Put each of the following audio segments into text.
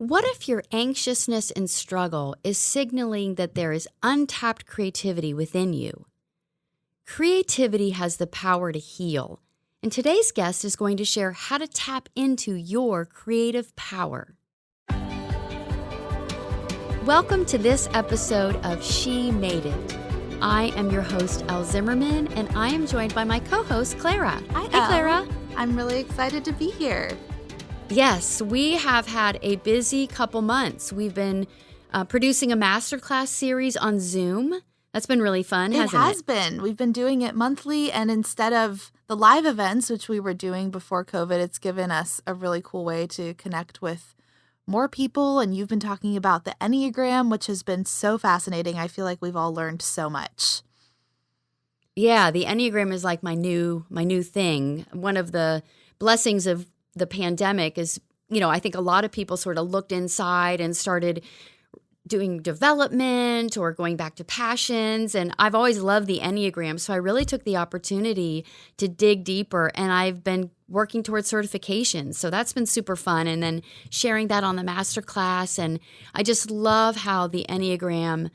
What if your anxiousness and struggle is signaling that there is untapped creativity within you? Creativity has the power to heal, and today's guest is going to share how to tap into your creative power. Welcome to this episode of She Made It. I am your host, Elle Zimmerman, and I am joined by my co-host, Clara. Hi, Hey, Clara. I'm really excited to be here. Yes, we have had a busy couple months. We've been producing a masterclass series on Zoom. That's been really fun, hasn't it? It has been. We've been doing it monthly, and instead of the live events, which we were doing before COVID, it's given us a really cool way to connect with more people. And you've been talking about the Enneagram, which has been so fascinating. I feel like we've all learned so much. Yeah, the Enneagram is like my new thing. One of the blessings of the pandemic is, I think a lot of people sort of looked inside and started doing development or going back to passions. And I've always loved the Enneagram. So I really took the opportunity to dig deeper, and I've been working towards certification. So that's been super fun. And then sharing that on the masterclass. And I just love how the Enneagram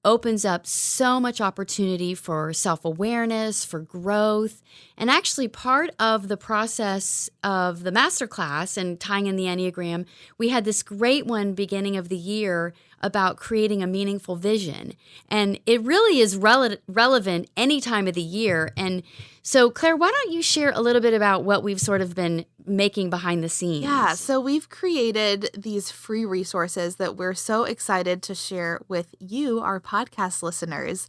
opens up so much opportunity for self-awareness, for growth. And actually part of the process of the masterclass and tying in the Enneagram, we had this great one beginning of the year about creating a meaningful vision. And it really is relevant any time of the year. And so, Claire, why don't you share a little bit about what we've sort of been making behind the scenes? Yeah, so we've created these free resources that we're so excited to share with you, our podcast listeners.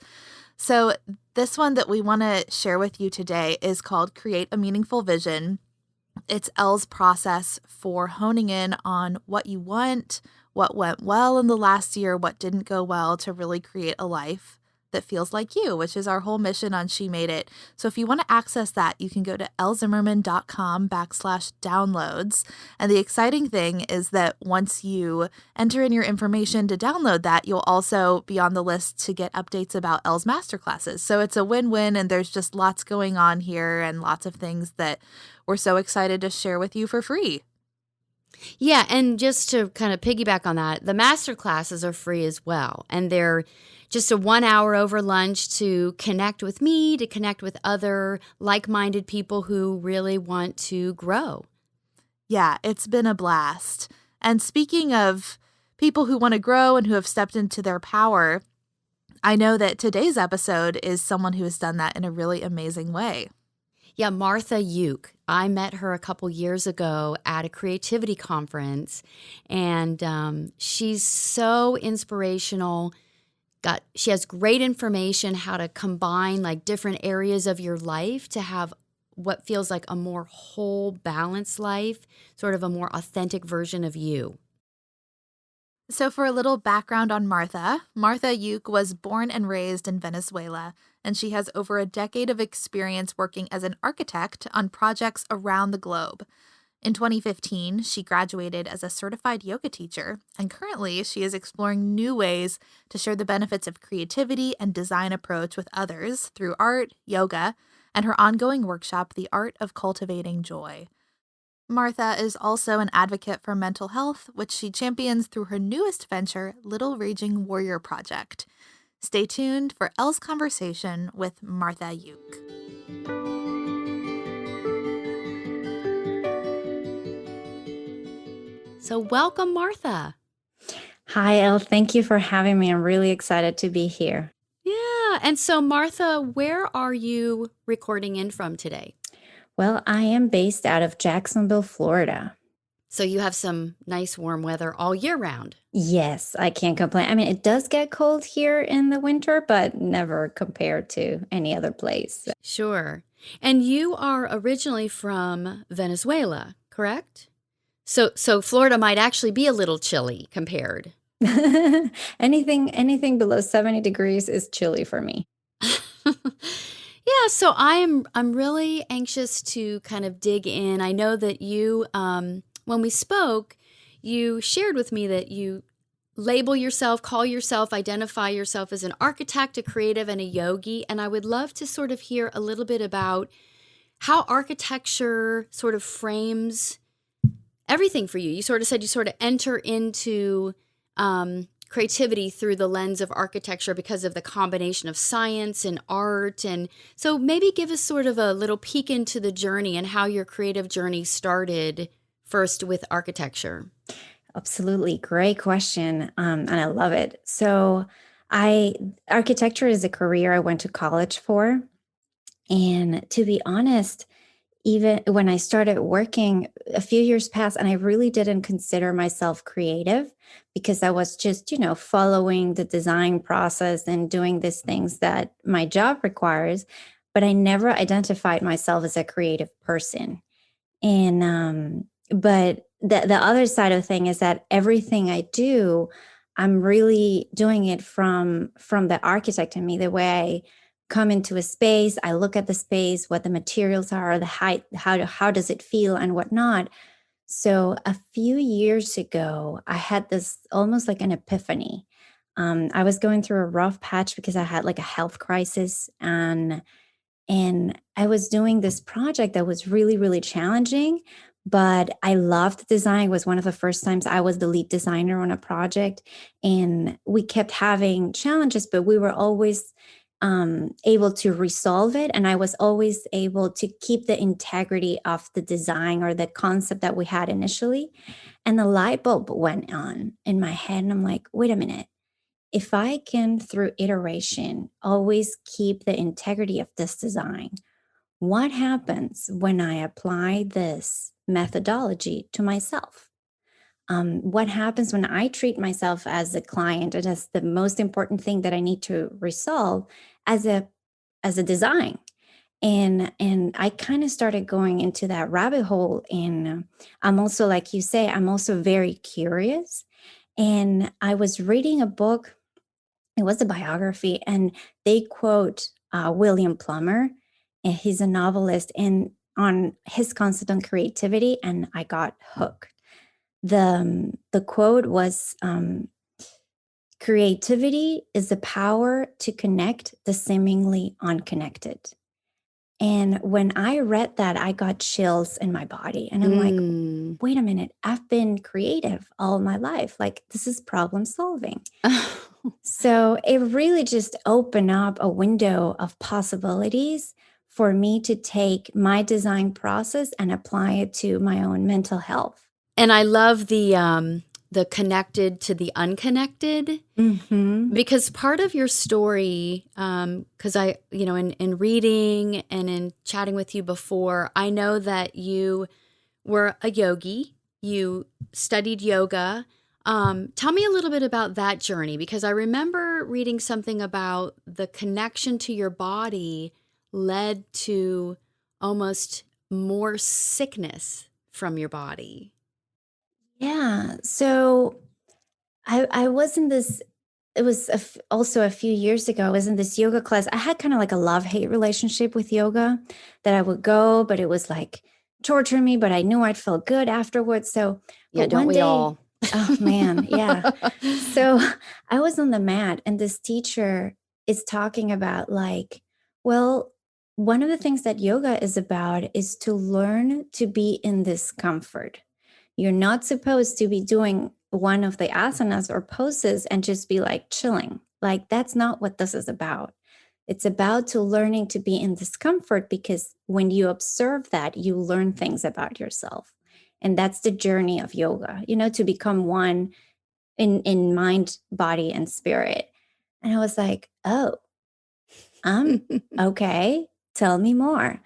So this one that we want to share with you today is called Create a Meaningful Vision. It's Elle's process for honing in on what you want, what went well in the last year, what didn't go well, to really create a life that feels like you, which is our whole mission on She Made It. So if you want to access that, you can go to ellezimmerman.com/downloads. And the exciting thing is that once you enter in your information to download that, you'll also be on the list to get updates about Elle's masterclasses. So it's a win-win, and there's just lots going on here and lots of things that we're so excited to share with you for free. Yeah, and just to kind of piggyback on that, the master classes are free as well. And they're just a 1 hour over lunch to connect with me, to connect with other like-minded people who really want to grow. Yeah, it's been a blast. And speaking of people who want to grow and who have stepped into their power, I know that today's episode is someone who has done that in a really amazing way. Yeah, Martha Lluch. I met her a couple years ago at a creativity conference, and she's so inspirational. She has great information how to combine like different areas of your life to have what feels like a more whole, balanced life, sort of a more authentic version of you. So for a little background on Martha Lluch was born and raised in Venezuela, and she has over a decade of experience working as an architect on projects around the globe. In 2015, she graduated as a certified yoga teacher, and currently she is exploring new ways to share the benefits of creativity and design approach with others through art, yoga, and her ongoing workshop, The Art of Cultivating Joy. Martha is also an advocate for mental health, which she champions through her newest venture, Little Raging Warrior Project. Stay tuned for Elle's conversation with Martha Lluch. So welcome, Martha. Hi, Elle. Thank you for having me. I'm really excited to be here. Yeah. And so, Martha, where are you recording in from today? Well, I am based out of Jacksonville, Florida. So you have some nice warm weather all year round. Yes, I can't complain. I mean, it does get cold here in the winter, but never compared to any other place. Sure. And you are originally from Venezuela, correct? So Florida might actually be a little chilly compared. Anything below 70 degrees is chilly for me. Yeah, so I'm really anxious to kind of dig in. I know that you, when we spoke, you shared with me that you label yourself, call yourself, identify yourself as an architect, a creative, and a yogi. And I would love to sort of hear a little bit about how architecture sort of frames everything for you. You sort of said you sort of enter into creativity through the lens of architecture because of the combination of science and art. And so maybe give us sort of a little peek into the journey and how your creative journey started first with architecture. Absolutely. Great question. And I love it. So architecture is a career I went to college for. And to be honest, even when I started working, a few years passed and I really didn't consider myself creative because I was just, following the design process and doing these things that my job requires. But I never identified myself as a creative person. And but the other side of the thing is that everything I do, I'm really doing it from the architect in me, the way I come into a space, I look at the space, what the materials are, the height, how does it feel and whatnot. So a few years ago, I had this almost like an epiphany. I was going through a rough patch because I had like a health crisis, and I was doing this project that was really, really challenging, but I loved design. It was one of the first times I was the lead designer on a project. And we kept having challenges, but we were always able to resolve it. And I was always able to keep the integrity of the design or the concept that we had initially. And the light bulb went on in my head. And I'm like, wait a minute. If I can, through iteration, always keep the integrity of this design, what happens when I apply this methodology to myself? What happens when I treat myself as a client and as the most important thing that I need to resolve as a design? And I kind of started going into that rabbit hole. And I'm also, like you say, I'm also very curious. And I was reading a book, it was a biography, and they quote William Plummer, and he's a novelist, and on his concept on creativity, and I got hooked. The quote was, "Creativity is the power to connect the seemingly unconnected." And when I read that, I got chills in my body, and I'm like, Mm. "Wait a minute! I've been creative all my life. Like this is problem solving." So it really just opened up a window of possibilities for me to take my design process and apply it to my own mental health. And I love the connected to the unconnected. Mm-hmm. Because part of your story, because in reading and in chatting with you before, I know that you were a yogi, you studied yoga. Tell me a little bit about that journey, because I remember reading something about the connection to your body led to almost more sickness from your body. Yeah. So I was in this, it was also a few years ago, I was in this yoga class. I had kind of like a love-hate relationship with yoga, that I would go, but it was like torturing me, but I knew I'd feel good afterwards. So, Yeah, but don't one we day, all? oh man, yeah. So I was on the mat and this teacher is talking about like, well, one of the things that yoga is about is to learn to be in discomfort. You're not supposed to be doing one of the asanas or poses and just be like chilling. Like that's not what this is about. It's about to learning to be in discomfort, because when you observe that, you learn things about yourself. And that's the journey of yoga, to become one in mind, body, and spirit. And I was like, oh, okay, tell me more.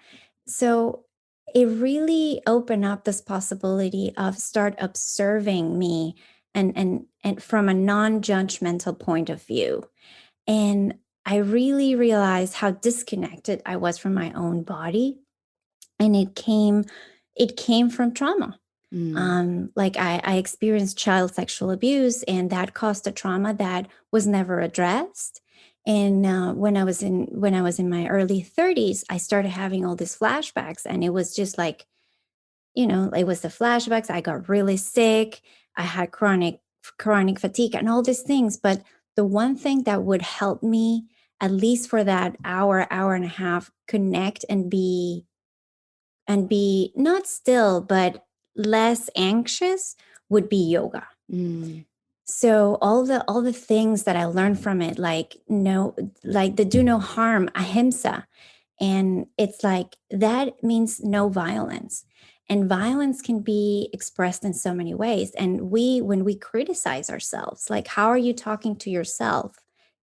So it really opened up this possibility of start observing me and from a non-judgmental point of view. And I really realized how disconnected I was from my own body. And it came from trauma. Mm. Like I experienced child sexual abuse, and that caused a trauma that was never addressed. And when I was in my early 30s, I started having all these flashbacks, and it was just like, it was the flashbacks. I got really sick. I had chronic fatigue and all these things. But the one thing that would help me, at least for that hour and a half, connect and be not still, but less anxious would be yoga. Mm. So all the things that I learned from it, like no, like the do no harm, ahimsa, and it's like that means no violence. And violence can be expressed in so many ways. And when we criticize ourselves, like how are you talking to yourself,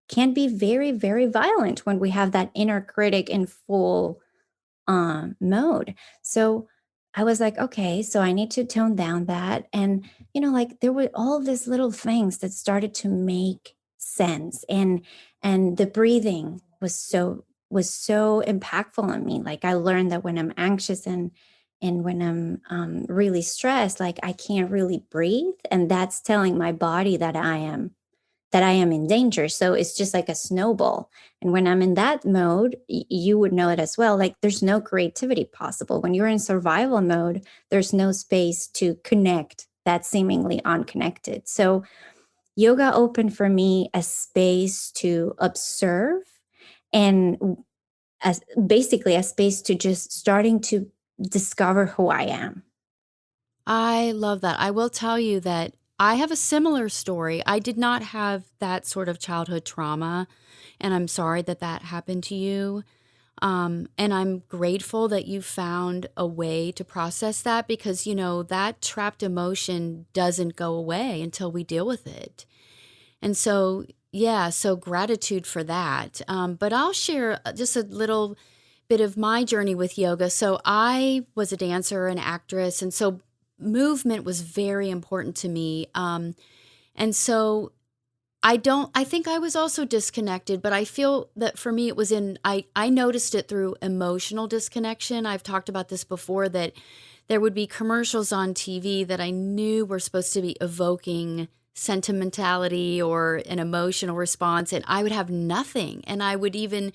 can be very, very violent when we have that inner critic in full mode. So I was like, okay, so I need to tone down that. And, like there were all these little things that started to make sense. And the breathing was so impactful on me. Like I learned that when I'm anxious and when I'm really stressed, like I can't really breathe. And that's telling my body that I am in danger. So it's just like a snowball. And when I'm in that mode, you would know it as well. Like there's no creativity possible. When you're in survival mode, there's no space to connect that's seemingly unconnected. So yoga opened for me a space to observe and as basically a space to just starting to discover who I am. I love that. I will tell you that I have a similar story. I did not have that sort of childhood trauma, and I'm sorry that that happened to you. And I'm grateful that you found a way to process that because, that trapped emotion doesn't go away until we deal with it. And so, yeah, so gratitude for that. But I'll share just a little bit of my journey with yoga. So I was a dancer and actress, and so movement was very important to me. And so I think I was also disconnected, but I feel that for me it was I noticed it through emotional disconnection. I've talked about this before that there would be commercials on TV that I knew were supposed to be evoking sentimentality or an emotional response, and I would have nothing. And I would even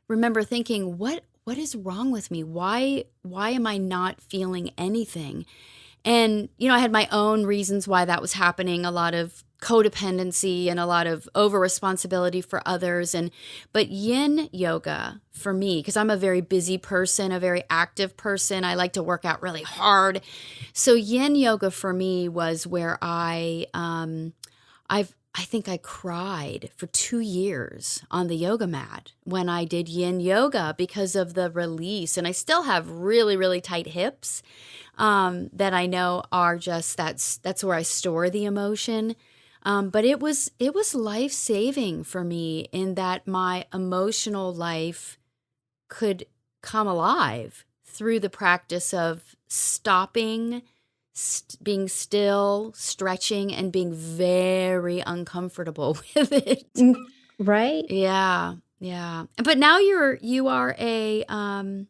remember thinking, what is wrong with me? Why am I not feeling anything? And, I had my own reasons why that was happening, a lot of codependency and a lot of over responsibility for others. But yin yoga for me, because I'm a very busy person, a very active person, I like to work out really hard. So yin yoga for me was where I think I cried for 2 years on the yoga mat when I did yin yoga because of the release. And I still have really, really tight hips that I know are just that's where I store the emotion. But it was life-saving for me in that my emotional life could come alive through the practice of stopping, being still, stretching, and being very uncomfortable with it. Mm, right? Yeah, yeah. But now you are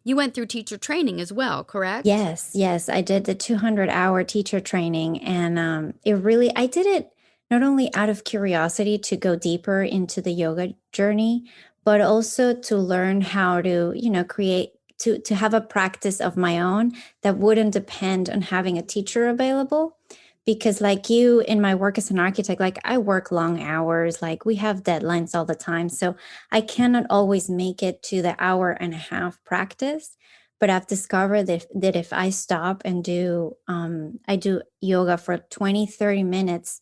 you went through teacher training as well, correct? Yes, yes, I did the 200-hour teacher training, and I did it not only out of curiosity to go deeper into the yoga journey, but also to learn how to, create to have a practice of my own that wouldn't depend on having a teacher available. Because like you in my work as an architect, like I work long hours, like we have deadlines all the time. So I cannot always make it to the hour and a half practice. But I've discovered that if I stop and I do yoga for 20, 30 minutes,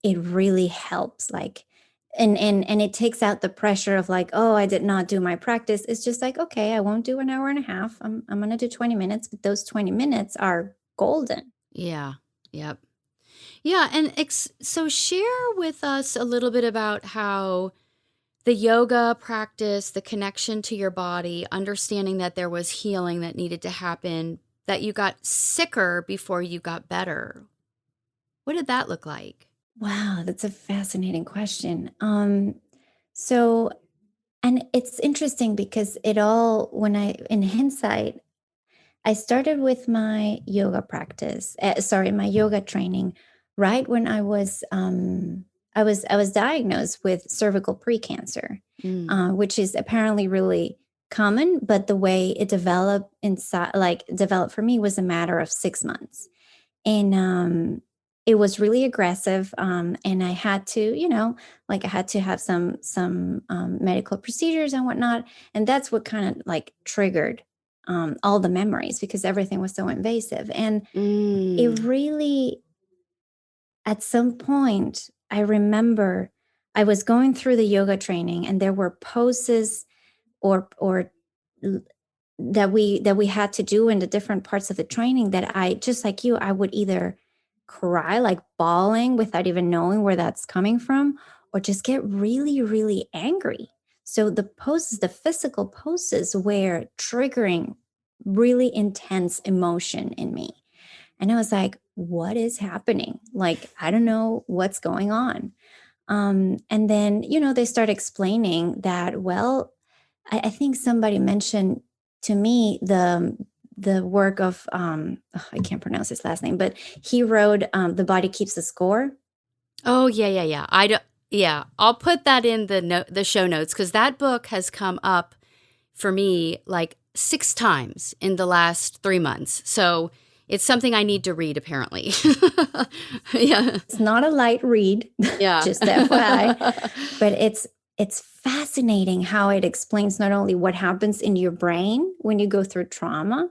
it really helps. Like, and it takes out the pressure of like, oh, I did not do my practice. It's just like, okay, I won't do an hour and a half. I'm going to do 20 minutes, but those 20 minutes are golden. Yeah. Yep. Yeah, and so share with us a little bit about how the yoga practice, the connection to your body, understanding that there was healing that needed to happen, that you got sicker before you got better. What did that look like? Wow, that's a fascinating question. So, and it's interesting because in hindsight, I started with my yoga practice, my yoga training, right when I was diagnosed with cervical precancer, Mm, which is apparently really common, but the way it developed for me was a matter of 6 months, and it was really aggressive, and I had to, like I had to have some medical procedures and whatnot, and that's what kind of like triggered all the memories because everything was so invasive. And it Mm. really, at some point, I remember I was going through the yoga training and there were poses or that we had to do in the different parts of the training that I, just like you, I would either cry, like bawling without even knowing where that's coming from, or just get really, really angry. So the poses, the physical poses, were triggering really intense emotion in me. And I was like, what is happening? Like, I don't know what's going on. And then, they start explaining that, well, I think somebody mentioned to me the work of I can't pronounce his last name, but he wrote The Body Keeps the Score. Oh, yeah, yeah, yeah. I don't, yeah, I'll put that in the show notes because that book has come up for me like 6 times in the last 3 months. So it's something I need to read, apparently. Yeah. It's not a light read, Yeah. just FYI, but it's fascinating how it explains not only what happens in your brain when you go through trauma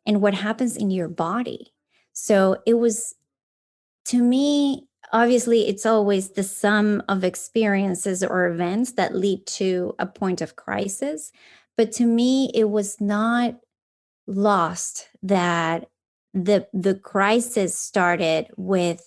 and what happens in your body. So it was, to me, obviously, it's always the sum of experiences or events that lead to a point of crisis. But to me, it was not lost that the crisis started with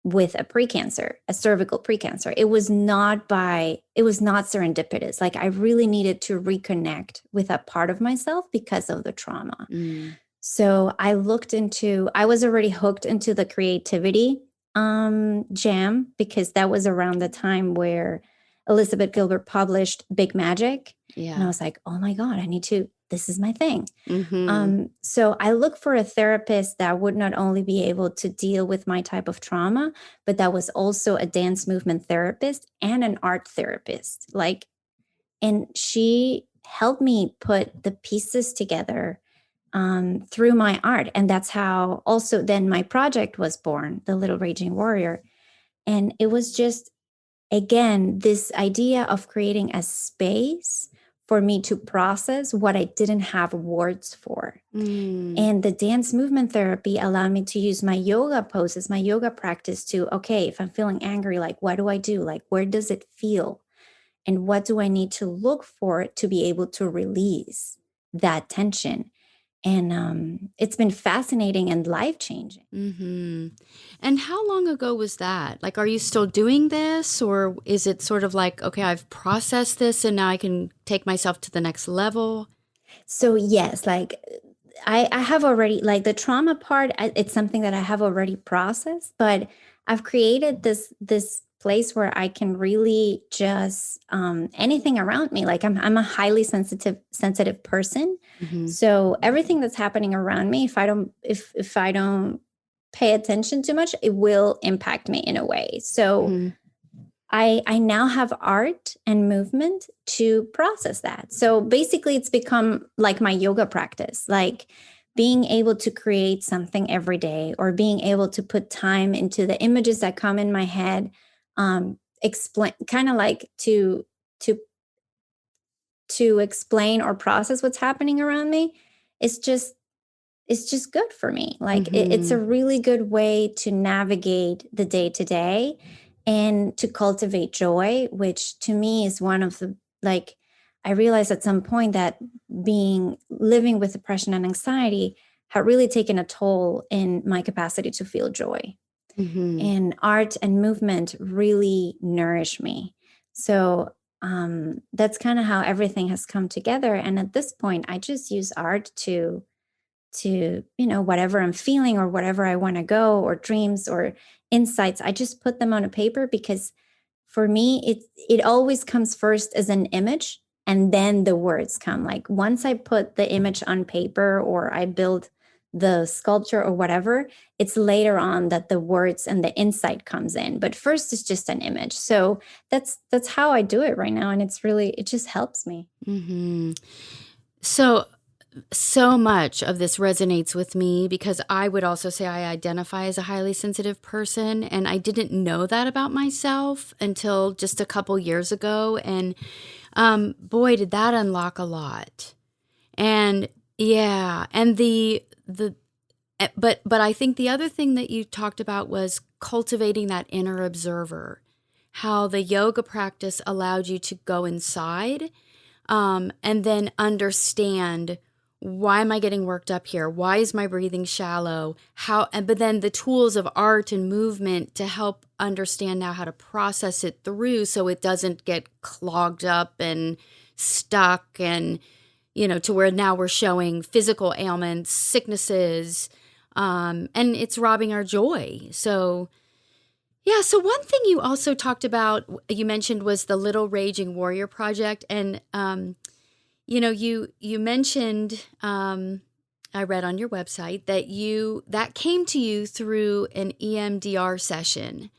a precancer, a cervical precancer. It was not serendipitous. Like, I really needed to reconnect with a part of myself because of the trauma. Mm. So I was already hooked into the creativity jam because that was around the time where Elizabeth Gilbert published Big Magic. And I Yeah. was like, oh my God, this is my thing. Mm-hmm. So I look for a therapist that would not only be able to deal with my type of trauma, but that was also a dance movement therapist and an art therapist. And she helped me put the pieces together through my art. And that's how also then my project was born, The Little Raging Warrior. And it was just, again, this idea of creating a space for me to process what I didn't have words for. Mm. And the dance movement therapy allowed me to use my yoga poses, my yoga practice to, okay, if I'm feeling angry, like, what do I do? Like, where does it feel? And what do I need to look for to be able to release that tension? And it's been fascinating and life changing. Mm-hmm. And how long ago was that? Like, are you still doing this, or is it sort of like, okay, I've processed this and now I can take myself to the next level? So, yes, like I have already, like the trauma part, it's something that I have already processed, but I've created this place where I can really just anything around me. Like I'm a highly sensitive person. Mm-hmm. So everything that's happening around me, if I don't pay attention too much, it will impact me in a way. So Mm-hmm. I now have art and movement to process that. So basically, it's become like my yoga practice, like being able to create something every day or being able to put time into the images that come in my head, explain kind of like to to explain or process what's happening around me. It's just it's just good for me. Like it's Mm-hmm. a really good way to navigate the day to day and to cultivate joy, which to me is one of the, like, I realized at some point that living with depression and anxiety had really taken a toll in my capacity to feel joy. Mm-hmm. And art and movement really nourish me. So that's kind of how everything has come together. And at this point, I just use art to whatever I'm feeling or whatever I want to go, or dreams or insights. I just put them on a paper because for me it always comes first as an image, and then the words come. Like once I put the image on paper or I build the sculpture or whatever, it's later on that the words and the insight comes in, but first it's just an image. So that's how I do it right now, and it just helps me. Mm-hmm. So much of this resonates with me because I would also say I identify as a highly sensitive person, and I didn't know that about myself until just a couple years ago. And boy, did that unlock a lot. And yeah, and but I think the other thing that you talked about was cultivating that inner observer, how the yoga practice allowed you to go inside, and then understand, why am I getting worked up here? Why is my breathing shallow? But then the tools of art and movement to help understand now how to process it through so it doesn't get clogged up and stuck, and to where now we're showing physical ailments, sicknesses, and it's robbing our joy. So, yeah. So one thing you also talked about, you mentioned, was the Little Raging Warrior Project. And, you mentioned, I read on your website that came to you through an EMDR session.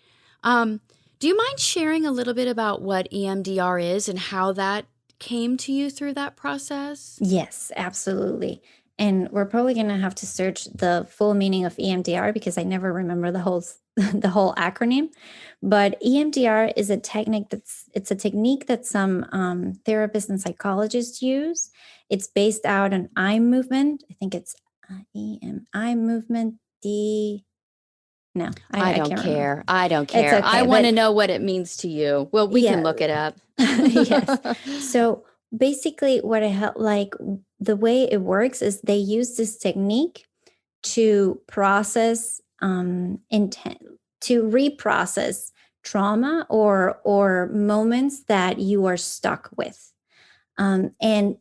Do you mind sharing a little bit about what EMDR is and how that came to you through that process? Yes, absolutely. And we're probably going to have to search the full meaning of EMDR because I never remember the whole the whole acronym. But EMDR is a technique it's a technique that some therapists and psychologists use. It's based out on eye movement. I think it's eye movement. D. No, I I don't can't remember. care. I don't It's care. I okay, want to but know what it means to you. Well, we can yeah, look it up. yes. So basically, what I help the way it works is they use this technique to process intent, to reprocess trauma or moments that you are stuck with. And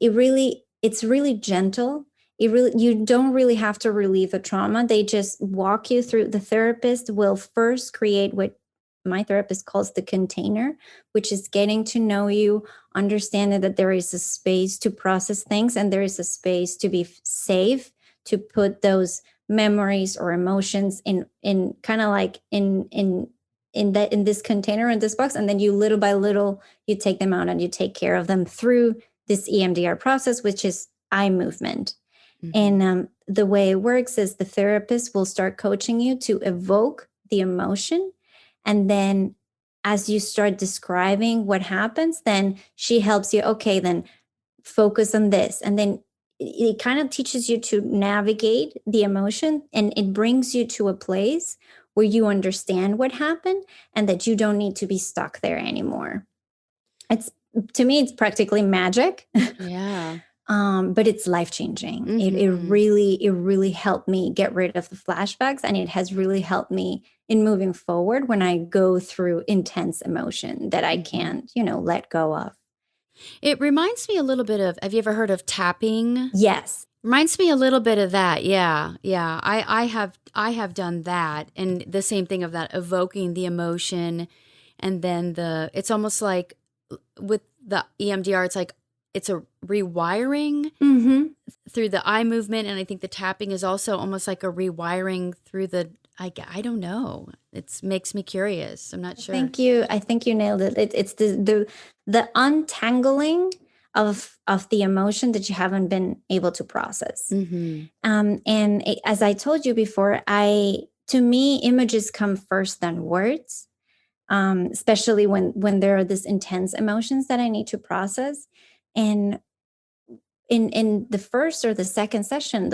it's really gentle. You don't really have to relieve the trauma. They just walk you through. The therapist will first create what my therapist calls the container, which is getting to know you, understanding that there is a space to process things and there is a space to be safe, to put those memories or emotions in kind of like in this container, in this box, and then you little by little you take them out and you take care of them through this EMDR process, which is eye movement. Mhm. And the way it works is the therapist will start coaching you to evoke the emotion. And then as you start describing what happens, then she helps you, okay, then focus on this. And then it kind of teaches you to navigate the emotion, and it brings you to a place where you understand what happened and that you don't need to be stuck there anymore. It's To me, it's practically magic. Yeah. But it's life changing. Mhm. It really helped me get rid of the flashbacks, and it has really helped me in moving forward when I go through intense emotion that I Mhm. can't, let go of. It reminds me a little bit of, have you ever heard of tapping? Yes. Reminds me a little bit of that. Yeah. Yeah. I have done that, and the same thing of that, evoking the emotion, and then it's almost like with the EMDR, it's like it's a rewiring Mm-hmm. through the eye movement, and I think the tapping is also almost like a rewiring through I don't know. It makes me curious. I'm not sure. Thank you. I think you nailed it. It's the untangling of the emotion that you haven't been able to process. Mm-hmm. As I told you before, to me, images come first than words, especially when there are these intense emotions that I need to process. And in the first or the second session,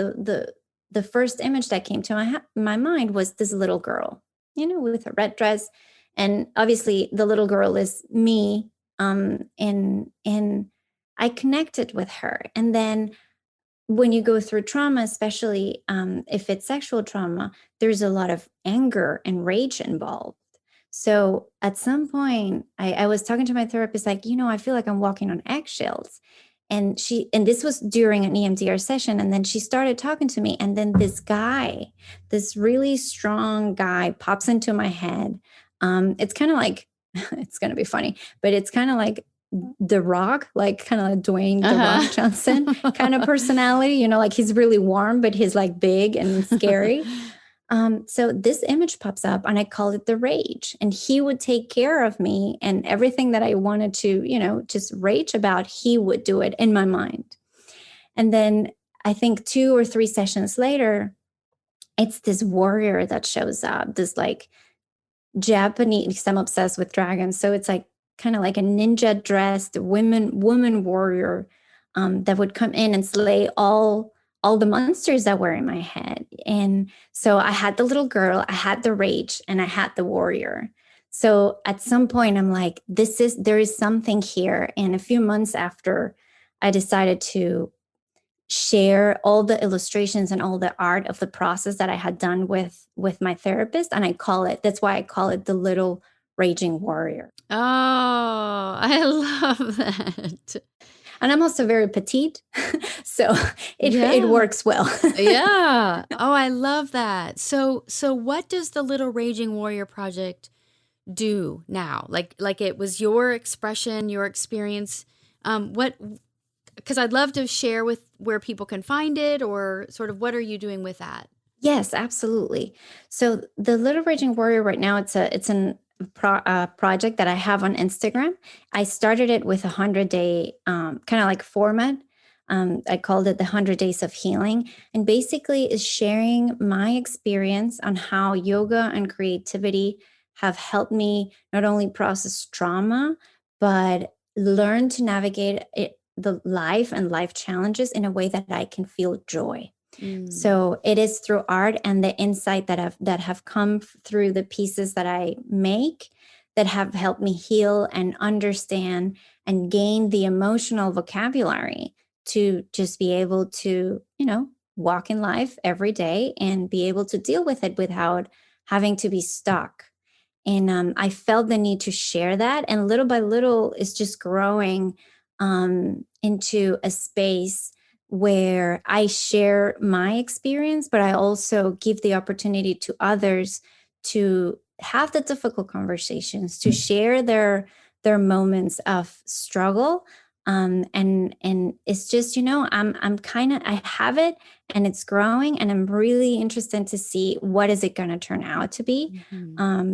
the first image that came to my mind was this little girl, with a red dress, and obviously the little girl is me, and I connected with her. And then when you go through trauma, especially if it's sexual trauma, there's a lot of anger and rage involved. So at some point, I was talking to my therapist, like, I feel like I'm walking on eggshells. And this was during an EMDR session. And then she started talking to me. And then this really strong guy pops into my head. It's kind of like, it's going to be funny, but it's kind of like the Rock, like kind of like Dwayne the Rock Johnson kind of personality, like he's really warm, but he's like big and scary. So this image pops up and I call it the rage. And he would take care of me, and everything that I wanted to, just rage about, he would do it in my mind. And then I think 2 or 3 sessions later, it's this warrior that shows up, this like Japanese, because I'm obsessed with dragons. So it's like kind of like a ninja dressed woman warrior. that would come in and slay all the monsters that were in my head. And so I had the little girl, I had the rage, and I had the warrior. So at some point I'm like, there is something here. And a few months after, I decided to share all the illustrations and all the art of the process that I had done with my therapist. And that's why I call it the little raging warrior. Oh, I love that. And I'm also very petite, so it Yeah. works well. Yeah. Oh, I love that. So what does the Little Raging Warrior Project do now? Like it was your expression, your experience. Because I'd love to share with where people can find it, or sort of what are you doing with that? Yes, absolutely. So the Little Raging Warrior right now, it's an project that I have on Instagram. I started it with 100-day kind of like format. I called it the 100 Days of Healing, and basically is sharing my experience on how yoga and creativity have helped me not only process trauma, but learn to navigate the life and life challenges in a way that I can feel joy. So it is through art and the insight that have come through the pieces that I make that have helped me heal and understand and gain the emotional vocabulary to just be able to, walk in life every day and be able to deal with it without having to be stuck. And I felt the need to share that. And little by little, it's just growing into a space where I share my experience, but I also give the opportunity to others to have the difficult conversations, to share their moments of struggle. And it's just, I'm kind of, I have it and it's growing, and I'm really interested to see what is it going to turn out to be.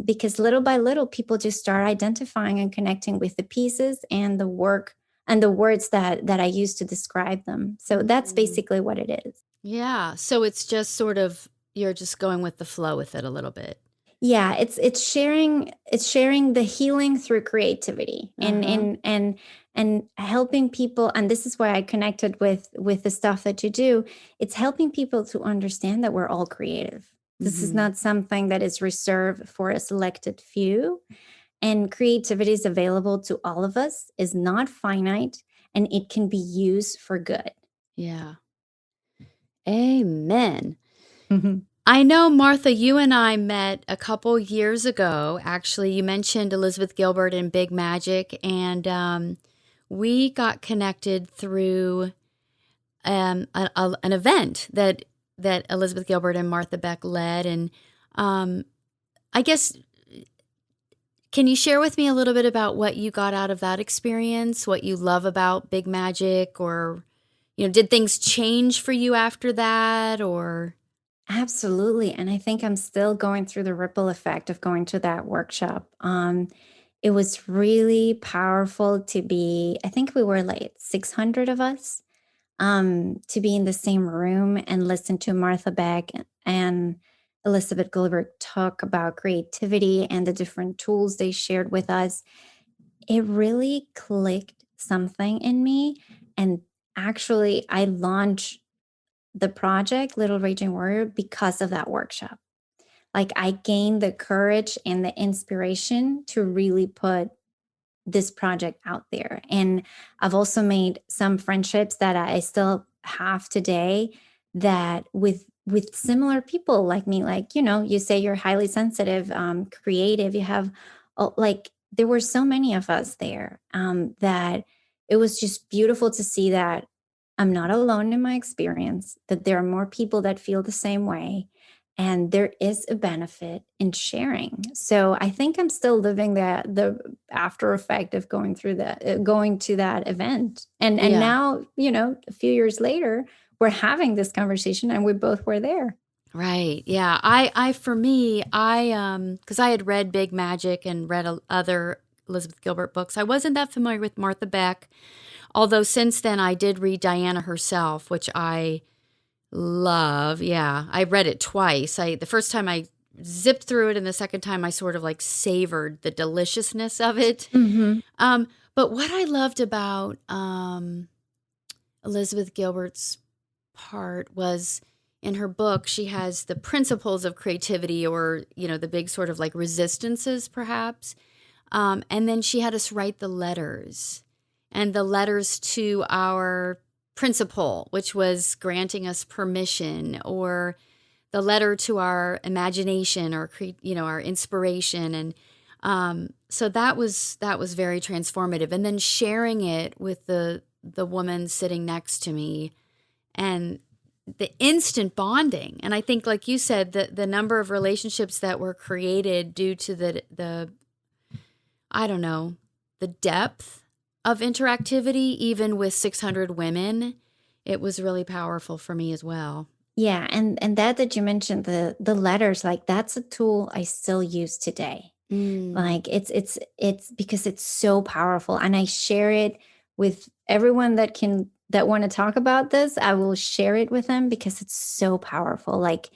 Because little by little, people just start identifying and connecting with the pieces and the work and the words that I use to describe them. So that's basically what it is. Yeah. So it's just sort of, you're just going with the flow with it a little bit. Yeah, it's sharing the healing through creativity and helping people. And this is why I connected with the stuff that you do. It's helping people to understand that we're all creative. This is not something that is reserved for a selected few. And creativity is available to all of us, is not finite, and it can be used for good. Yeah. Amen. I know, Martha, you and I met a couple years ago. Actually, you mentioned Elizabeth Gilbert and Big Magic, and we got connected through an event that Elizabeth Gilbert and Martha Beck led. And I guess, can you share with me a little bit about what you got out of that experience, what you love about Big Magic, or, did things change for you after that, or? Absolutely. And I think I'm still going through the ripple effect of going to that workshop. It was really powerful to be, I think we were like 600 of us, to be in the same room and listen to Martha Beck and Elizabeth Gilbert talk about creativity and the different tools they shared with us. It really clicked something in me. And actually, I launched the project Little Raging Warrior because of that workshop. Like, I gained the courage and the inspiration to really put this project out there. And I've also made some friendships that I still have today, that with similar people like me, like, you say you're highly sensitive, creative, you have like, there were so many of us there, that it was just beautiful to see that I'm not alone in my experience, that there are more people that feel the same way, and there is a benefit in sharing. So I think I'm still living the after effect of going to that event. And Yeah. now, a few years later, we're having this conversation and we both were there. Right. Yeah. For me, because I had read Big Magic and read other Elizabeth Gilbert books. I wasn't that familiar with Martha Beck, although since then I did read Diana herself, which I love. Yeah. I read it twice. The first time I zipped through it, and the second time I sort of like savored the deliciousness of it. Mm-hmm. But what I loved about Elizabeth Gilbert's part was in her book, she has the principles of creativity, or, the big sort of like resistances, perhaps. And then she had us write the letters, and the letters to our principle, which was granting us permission, or the letter to our imagination, or our inspiration. And so that was very transformative. And then sharing it with the woman sitting next to me, and the instant bonding. And I think, like you said, the number of relationships that were created due to the I don't know, the depth of interactivity, even with 600 women, it was really powerful for me as well. Yeah, and that you mentioned, the letters, like that's a tool I still use today. Like it's because it's so powerful, and I share it with everyone that want to talk about this. I will share it with them because it's so powerful. Like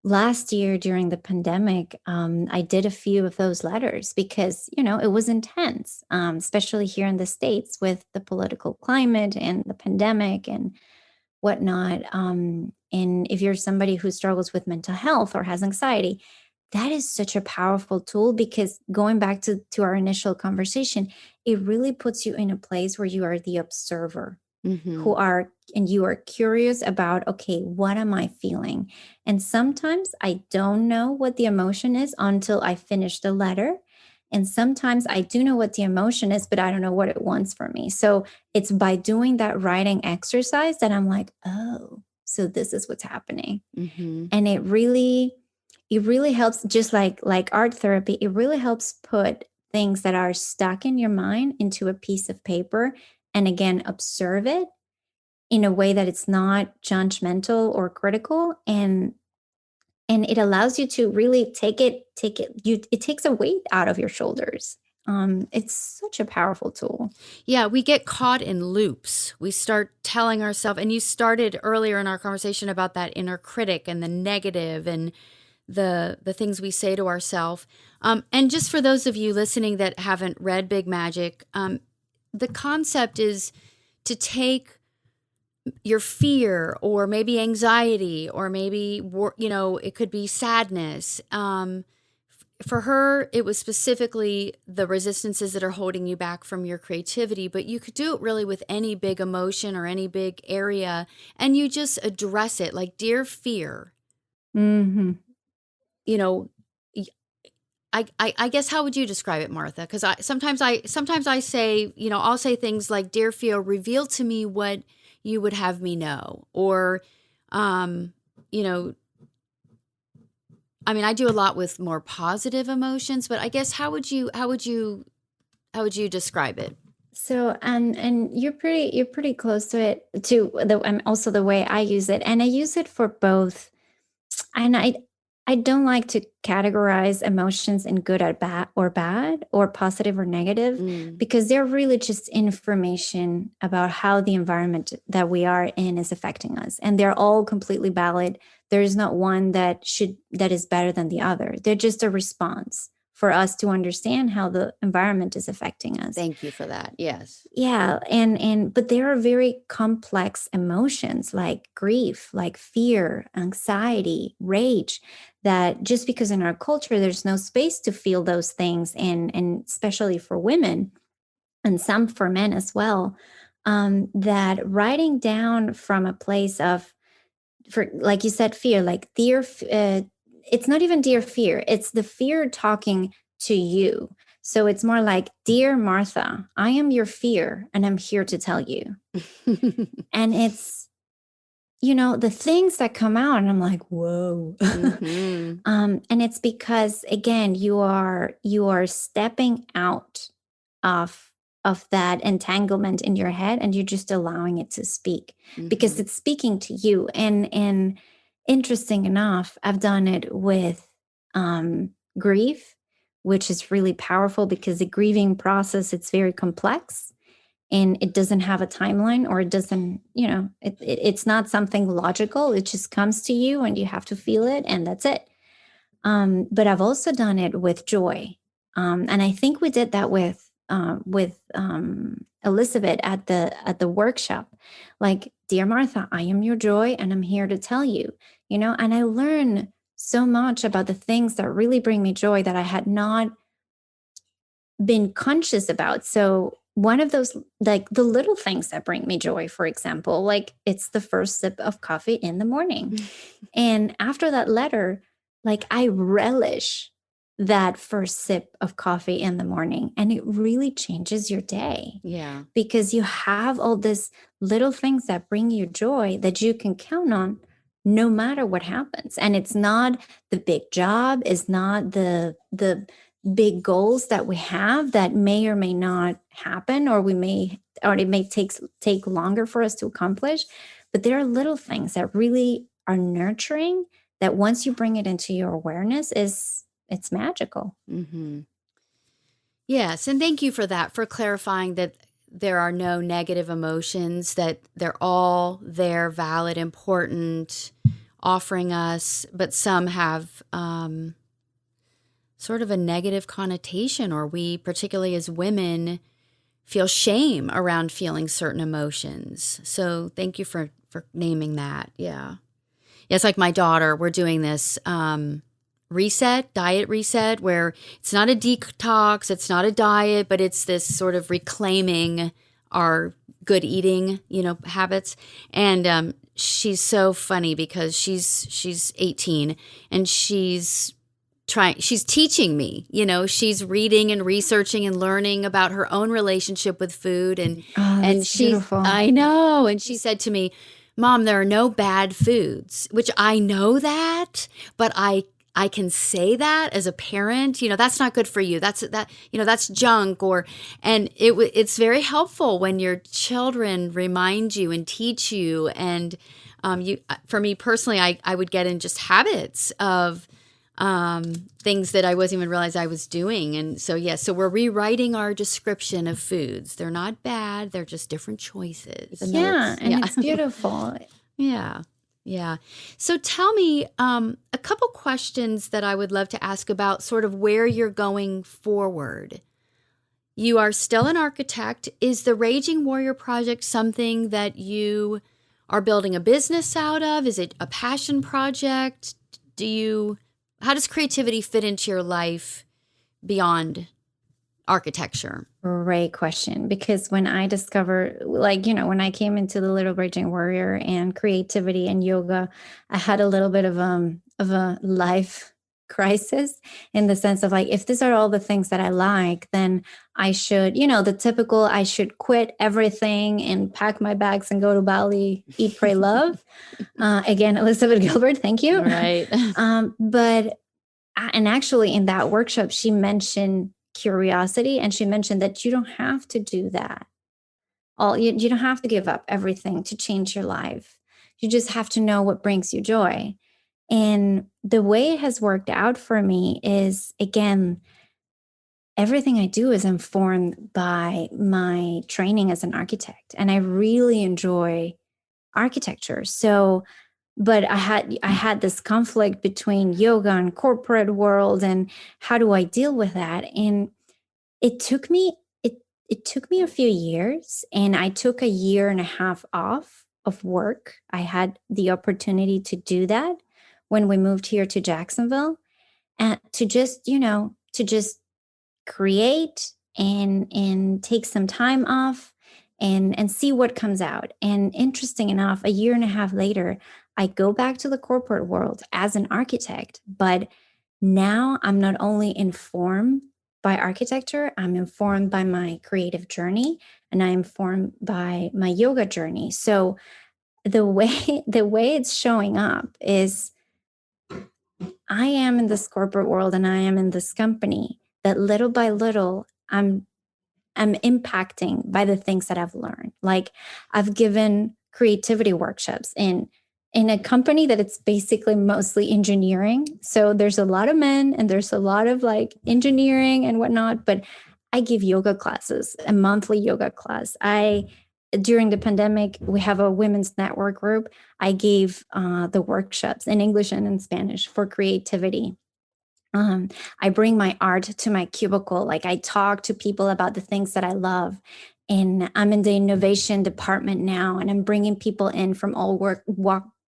last year during the pandemic, I did a few of those letters because it was intense, especially here in the States with the political climate and the pandemic and whatnot. And if you're somebody who struggles with mental health or has anxiety, that is such a powerful tool, because going back to our initial conversation, it really puts you in a place where you are the observer, Mm-hmm. and you are curious about, okay, what am I feeling? And sometimes I don't know what the emotion is until I finish the letter. And sometimes I do know what the emotion is, but I don't know what it wants from me. So it's by doing that writing exercise that I'm like, oh, so this is what's happening. Mm-hmm. And it really helps, just like art therapy. It really helps put things that are stuck in your mind into a piece of paper, and again, observe it in a way that it's not judgmental or critical. And it allows you to really it takes a weight out of your shoulders. It's such a powerful tool. Yeah, we get caught in loops. We start telling ourselves, and you started earlier in our conversation about that inner critic and the negative and the things we say to ourselves. And just for those of you listening that haven't read Big Magic, the concept is to take your fear, or maybe anxiety, or maybe it could be sadness. For her, it was specifically the resistances that are holding you back from your creativity, but you could do it really with any big emotion or any big area, and you just address it, like, dear fear. Mm-hmm. you know y- I guess, how would you describe it, Martha? Because sometimes I say, I'll say things like, dear fear, reveal to me what you would have me know. Or you know I mean, I do a lot with more positive emotions, but I guess, how would you describe it? So, and you're pretty close to it too. And also the way I use it, and I use it for both. And I don't like to categorize emotions in good or bad, or positive or negative, Mm. because they're really just information about how the environment that we are in is affecting us, and they're all completely valid. There is not one that is better than the other. They're just a response for us to understand how the environment is affecting us. Thank you for that. Yes. Yeah, and but there are very complex emotions like grief, like fear, anxiety, rage, that just because in our culture there's no space to feel those things, and especially for women, and some for men as well, that writing down from a place of, for like you said, fear, like it's not even dear fear, it's the fear talking to you. So it's more like, dear Martha, I am your fear and I'm here to tell you. And it's the things that come out, and I'm like, whoa. Mhm. And it's because, again, you are stepping out of that entanglement in your head, and you're just allowing it to speak, because Mhm. it's speaking to you. And interesting enough, I've done it with grief, which is really powerful, because the grieving process, it's very complex, and it doesn't have a timeline, or it doesn't, it's not something logical. It just comes to you and you have to feel it, and that's it. But I've also done it with joy. And I think we did that with Elizabeth at the workshop, like, dear Martha, I am your joy, and I'm here to tell you, and I learn so much about the things that really bring me joy that I had not been conscious about. So one of those, like the little things that bring me joy, for example, like it's the first sip of coffee in the morning. And after that letter, like I relish that first sip of coffee in the morning, and it really changes your day. Yeah. Because you have all these little things that bring you joy that you can count on no matter what happens. And it's not the big job, it's not the big goals that we have that may or may not happen, or it may take longer for us to accomplish. But there are little things that really are nurturing, that once you bring it into your awareness, it's magical. Mm-hmm. Yes, and thank you for that, for clarifying that there are no negative emotions, that they're all there, valid, important, offering us, but some have sort of a negative connotation, or we, particularly as women, feel shame around feeling certain emotions. So thank you for naming that. Yeah. It's like my daughter, we're doing this diet reset, where it's not a detox, it's not a diet, but it's this sort of reclaiming our good eating, habits. And she's so funny because she's 18, and she's teaching me, she's reading and researching and learning about her own relationship with food. And that's beautiful. I know. And she said to me, Mom, there are no bad foods, which I know that, but I can say that as a parent, that's not good for you. That's junk. And it's very helpful when your children remind you and teach you. And for me personally, I would get in just habits of things that I wasn't even realize I was doing. And so, so we're rewriting our description of foods. They're not bad. They're just different choices. It's beautiful. Yeah. Yeah. So tell me a couple questions that I would love to ask about sort of where you're going forward. You are still an architect. Is the Raging Warrior Project something that you are building a business out of? Is it a passion project? How does creativity fit into your life beyond architecture? Great question. Because when I discovered, when I came into the Little Raging Warrior and creativity and yoga, I had a little bit of a life crisis, in the sense of, like, if these are all the things that I like, then I should, the typical, I should quit everything and pack my bags and go to Bali, eat, pray, love. Again, Elizabeth Gilbert, thank you. Right. And actually in that workshop, she mentioned curiosity, and she mentioned that you don't have to do that. You don't have to give up everything to change your life. You just have to know what brings you joy. And the way it has worked out for me is, again, everything I do is informed by my training as an architect, and I really enjoy architecture. So, but I had this conflict between yoga and corporate world, and how do I deal with that? And it took me a few years, and I took a year and a half off of work. I had the opportunity to do that when we moved here to Jacksonville, and to just create and take some time off and see what comes out. And interesting enough, a year and a half later, I go back to the corporate world as an architect, but now I'm not only informed by architecture, I'm informed by my creative journey, and I'm informed by my yoga journey. So the way it's showing up is, I am in this corporate world and I am in this company that little by little I'm impacting by the things that I've learned. Like, I've given creativity workshops in a company that it's basically mostly engineering. So there's a lot of men and there's a lot of like engineering and whatnot, but I give yoga classes, a monthly yoga class. During the pandemic, we have a women's network group. I gave the workshops in English and in Spanish for creativity. I bring my art to my cubicle. Like I talk to people about the things that I love. And I'm in the innovation department now, and I'm bringing people in from all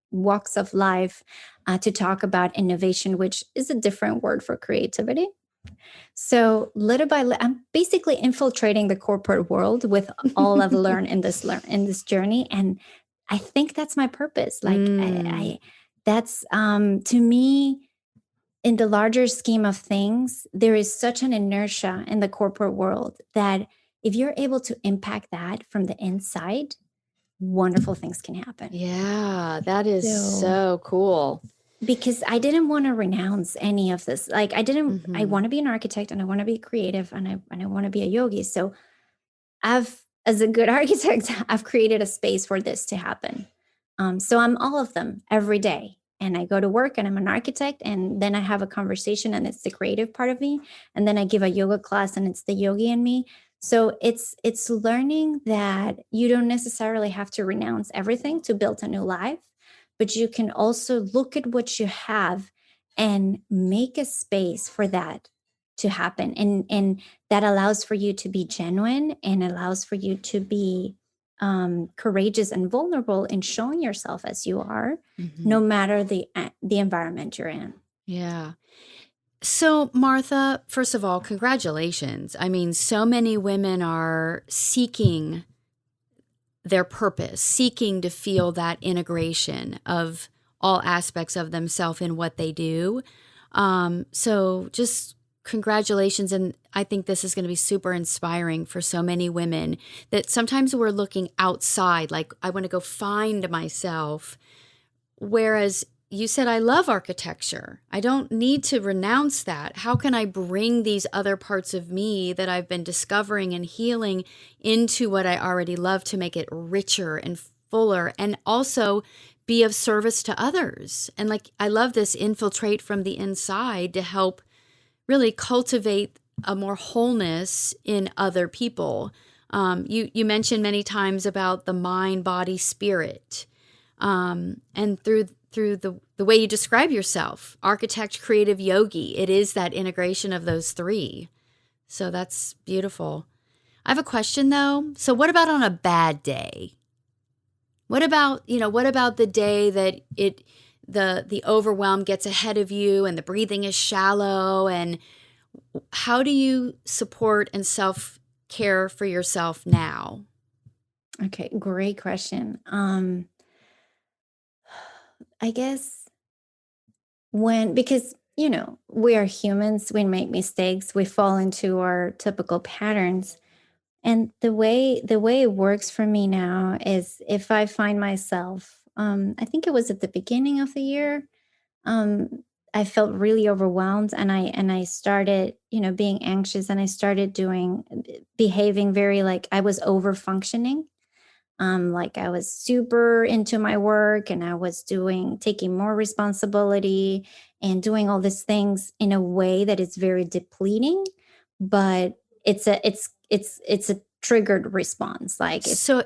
walks of life to talk about innovation, which is a different word for creativity. So little by little, I'm basically infiltrating the corporate world with all I've learned in this journey, and I think that's my purpose. Like Mm. I that's to me, in the larger scheme of things, there is such an inertia in the corporate world that if you're able to impact that from the inside, wonderful things can happen. Yeah, that is So, so cool. because I didn't want to renounce any of this. Like I Hmm. want to be an architect, and I want to be creative, and I want to be a yogi. So as a good architect, I've created a space for this to happen. So I'm all of them every day. And I go to work and I'm an architect, and then I have a conversation and it's the creative part of me. And then I give a yoga class and it's the yogi in me. So it's learning that you don't necessarily have to renounce everything to build a new life, but you can also look at what you have and make a space for that to happen. And that allows for you to be genuine and allows for you to be courageous and vulnerable in showing yourself as you are, Hmm. no matter the environment you're in. Yeah. So, Martha, first of all, congratulations. I mean, so many women are seeking their purpose, seeking to feel that integration of all aspects of themselves in what they do. So just congratulations. And I think this is going to be super inspiring for so many women that sometimes we're looking outside, like, I want to go find myself. Whereas you said, I love architecture. I don't need to renounce that. How can I bring these other parts of me that I've been discovering and healing into what I already love to make it richer and fuller, and also be of service to others? And like, I love this infiltrate from the inside to help really cultivate a more wholeness in other people. You mentioned many times about the mind, body, spirit, and through the way you describe yourself, architect, creative, yogi, it is that integration of those three. So that's beautiful. I have a question though. So what about on a bad day? What about the day that the overwhelm gets ahead of you and the breathing is shallow, and how do you support and self-care for yourself now? Okay, great question. I guess because we are humans, we make mistakes, we fall into our typical patterns. And the way it works for me now is if I find myself, I think it was at the beginning of the year, um, I felt really overwhelmed, and I started, being anxious, and I started behaving very like I was over functioning. Like I was super into my work, and I was taking more responsibility and doing all these things in a way that is very depleting, but it's a triggered response. Like it's So,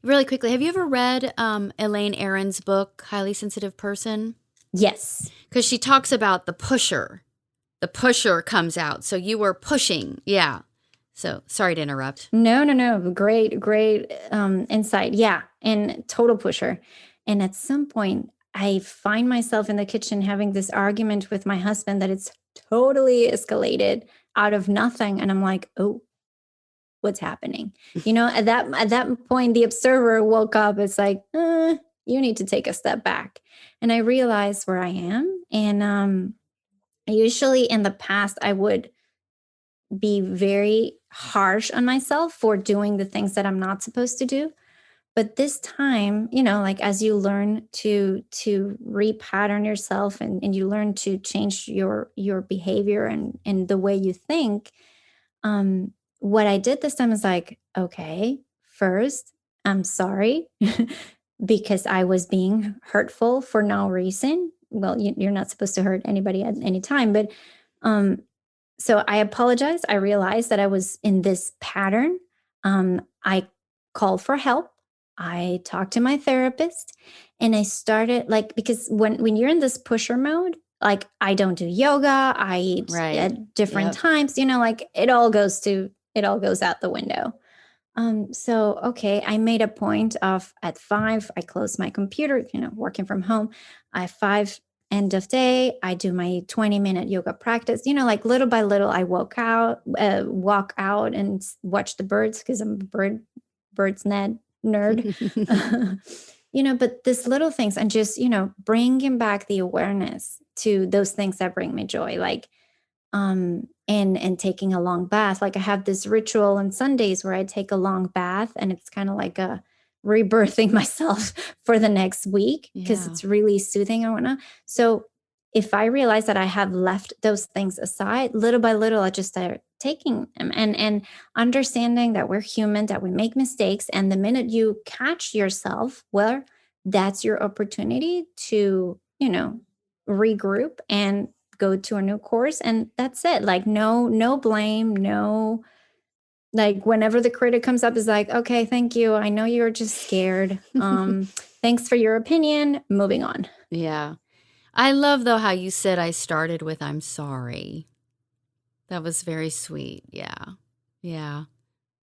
really quickly, have you ever read Elaine Aron's book, Highly Sensitive Person? yes. Because she talks about the pusher. The pusher comes out. So you were pushing. Yeah. So sorry to interrupt. No, no, no. Great insight. Yeah. And total pusher. And at some point, I find myself in the kitchen having this argument with my husband that it's totally escalated out of nothing. And I'm like, oh, what's happening? At that point, the observer woke up. It's like, you need to take a step back. And I realized where I am. And usually in the past, I would be very harsh on myself for doing the things that I'm not supposed to do. But this time, like as you learn to repattern yourself, and you learn to change your behavior and the way you think, what I did this time is like, okay, first, I'm sorry because I was being hurtful for no reason. Well, you're not supposed to hurt anybody at any time, but um, so I apologize. I realized that I was in this pattern. I called for help. I talked to my therapist, and I started like, because when you're in this pusher mode, like I don't do yoga. I eat Right. at different Yep. times, like it all goes out the window. So okay, I made a point of at 5, I close my computer, working from home. At 5 end of day, I do my 20-minute yoga practice. Like little by little, I walk out and watch the birds because I'm a bird's nerd. But these little things and just, bringing back the awareness to those things that bring me joy. Like and taking a long bath. Like I have this ritual on Sundays where I take a long bath, and it's kind of like a rebirthing myself for the next week because Yeah. it's really soothing and whatnot. So if I realize that I have left those things aside, little by little, I just start taking them and understanding that we're human, that we make mistakes. And the minute you catch yourself, well, that's your opportunity to, regroup and go to a new course, and that's it. Like no blame, no, like whenever the critic comes up is like, okay, thank you, I know you're just scared, thanks for your opinion, moving on. Yeah. I love, though, how you said I started with "I'm sorry." That was very sweet. Yeah. Yeah.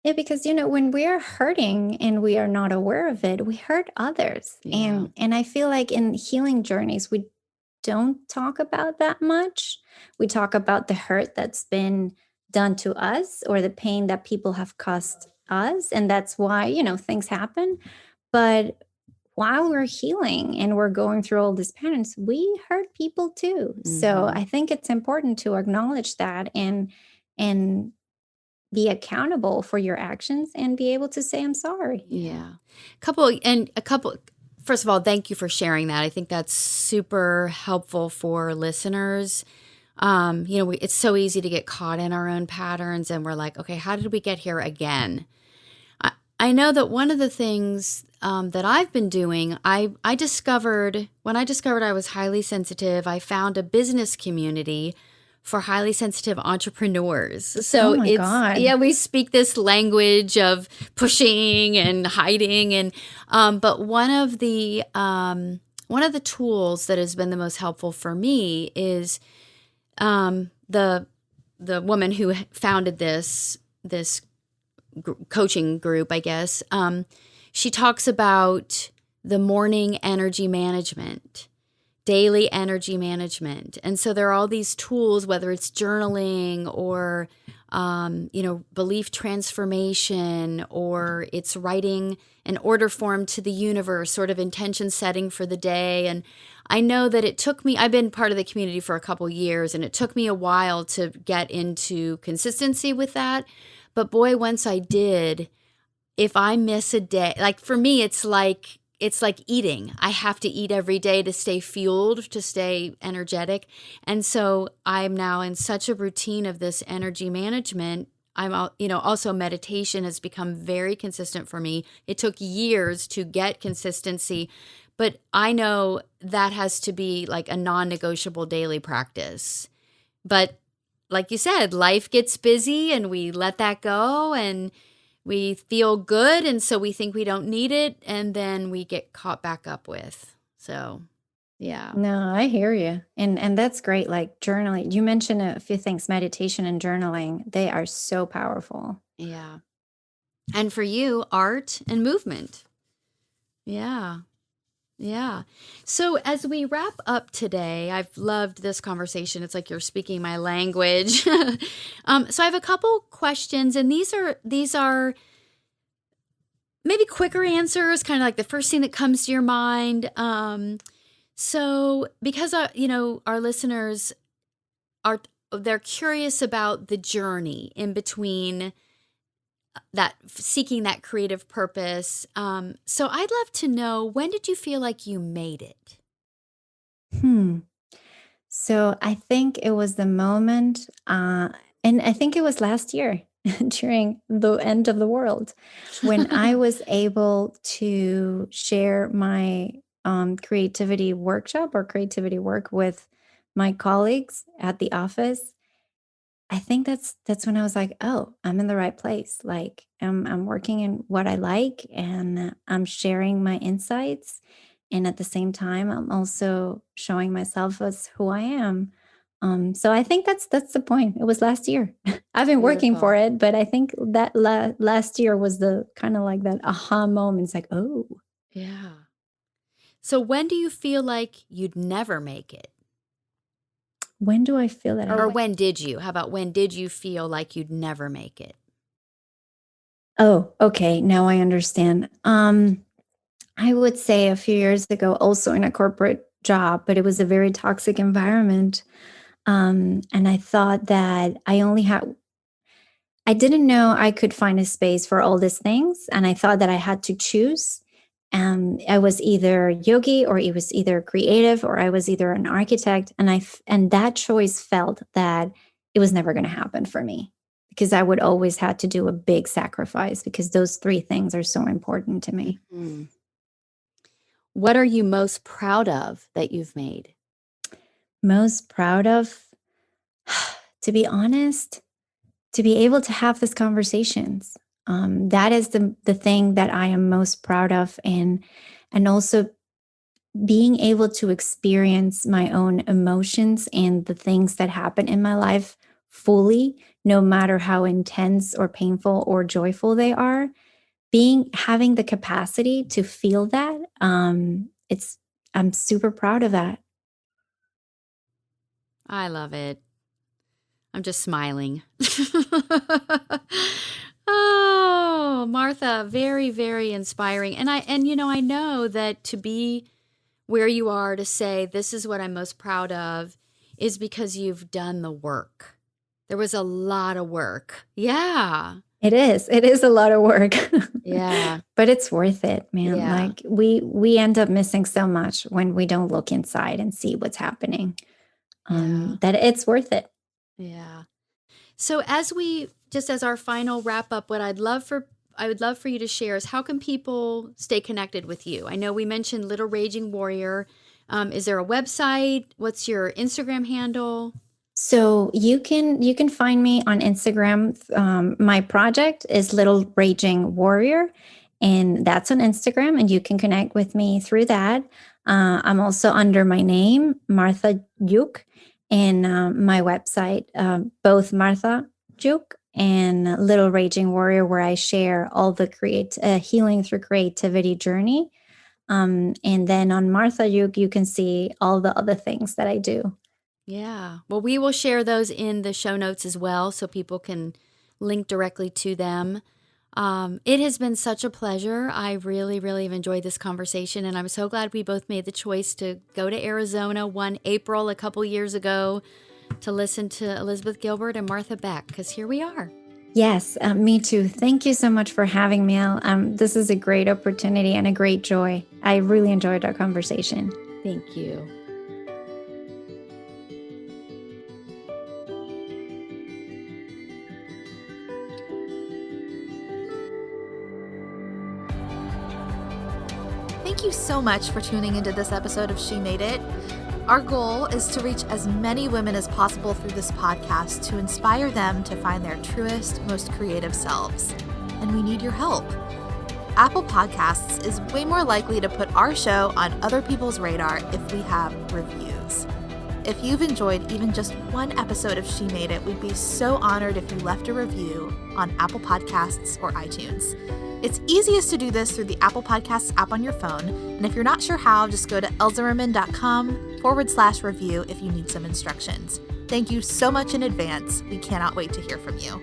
Yeah, because when we are hurting and we are not aware of it, we hurt others. Yeah. And I feel like in healing journeys we don't talk about that much. We talk about the hurt that's been done to us or the pain that people have caused us. And that's why, things happen. But while we're healing and we're going through all these patterns, we hurt people too. So Mhm. I think it's important to acknowledge that and be accountable for your actions and be able to say, I'm sorry. Yeah. A couple first of all, thank you for sharing that. I think that's super helpful for listeners. It's so easy to get caught in our own patterns and we're like, okay, how did we get here again? I know that one of the things that I've been doing, I discovered when I discovered I was highly sensitive, I found a business community for highly sensitive entrepreneurs. Oh So my God. we speak this language of pushing and hiding, and but one of the tools that has been the most helpful for me is the woman who founded this coaching group, I guess. She talks about the morning energy management, daily energy management. And so there are all these tools, whether it's journaling or, belief transformation, or it's writing an order form to the universe, sort of intention setting for the day. And I know that I've been part of the community for a couple years, and it took me a while to get into consistency with that. But boy, once I did, if I miss a day, like for me, it's like eating. I have to eat every day to stay fueled, to stay energetic. And so I'm now in such a routine of this energy management. Also meditation has become very consistent for me. It took years to get consistency, but I know that has to be like a non-negotiable daily practice. But like you said, life gets busy and we let that go and we feel good. And so we think we don't need it. And then we get caught back up with. So, yeah. No, I hear you. And that's great. Like journaling. You mentioned a few things, meditation and journaling. They are so powerful. Yeah. And for you, art and movement. Yeah. Yeah. So as we wrap up today, I've loved this conversation. It's like you're speaking my language. So I have a couple questions, and these are maybe quicker answers, kind of like the first thing that comes to your mind. So because our listeners they're curious about the journey in between that seeking that creative purpose. So I'd love to know, when did you feel like you made it? Hmm. So I think it was the moment, and I think it was last year during the end of the world when I was able to share my creativity workshop or creativity work with my colleagues at the office. I think that's when I was like, oh, I'm in the right place. Like I'm working in what I like, and I'm sharing my insights, And at the same time, I'm also showing myself as who I am. So I think that's the point. It was last year. I've been working for Beautiful. it, but I think that last year was the kind of like that aha moment. It's like, oh, Yeah. So when do you feel like you'd never make it? when do I feel that Or when did you? How about when did you feel like you'd never make it? Oh, okay. Now I understand. I would say a few years ago, also in a corporate job, but it was a very toxic environment. And I thought that I didn't know I could find a space for all these things. And I thought that I had to choose. I was either yogi or it was either creative or I was either an architect. And that choice felt that it was never going to happen for me because I would always have to do a big sacrifice because those three things are so important to me. Mm. What are you most proud of that you've made? Most proud of, to be honest, to be able to have these conversations. That is the thing that I am most proud of, and also being able to experience my own emotions and the things that happen in my life fully, no matter how intense or painful or joyful they are. Having the capacity to feel that, it's I'm super proud of that. I love it. I'm just smiling. Oh, Martha, very, very inspiring. And I know that to be where you are to say this is what I'm most proud of is because you've done the work. There was a lot of work. Yeah. It is. It is a lot of work. Yeah. But it's worth it, man. Yeah. Like we end up missing so much when we don't look inside and see what's happening. Yeah. That it's worth it. Yeah. So as our final wrap up, I would love for you to share is how can people stay connected with you? I know we mentioned Little Raging Warrior. Is there a website? What's your Instagram handle? So you can find me on Instagram. My project is Little Raging Warrior, and that's on Instagram, and you can connect with me through that. I'm also under my name, Martha Lluch, and my website, both Martha Lluch and Little Raging Warrior, where I share all the healing through creativity journey. And then on Martha Lluch, you can see all the other things that I do. Yeah. Well, we will share those in the show notes as well so people can link directly to them. It has been such a pleasure. I really, really have enjoyed this conversation, and I'm so glad we both made the choice to go to Arizona one April a couple years ago to listen to Elizabeth Gilbert and Martha Beck, because here we are. Yes, me too. Thank you so much for having me. This is a great opportunity and a great joy. I really enjoyed our conversation. Thank you. Thank you so much for tuning into this episode of She Made It. Our goal is to reach as many women as possible through this podcast to inspire them to find their truest, most creative selves. And we need your help. Apple Podcasts is way more likely to put our show on other people's radar if we have reviews. If you've enjoyed even just one episode of She Made It, we'd be so honored if you left a review on Apple Podcasts or iTunes. It's easiest to do this through the Apple Podcasts app on your phone, and if you're not sure how, just go to elzerman.com/review if you need some instructions. Thank you so much in advance. We cannot wait to hear from you.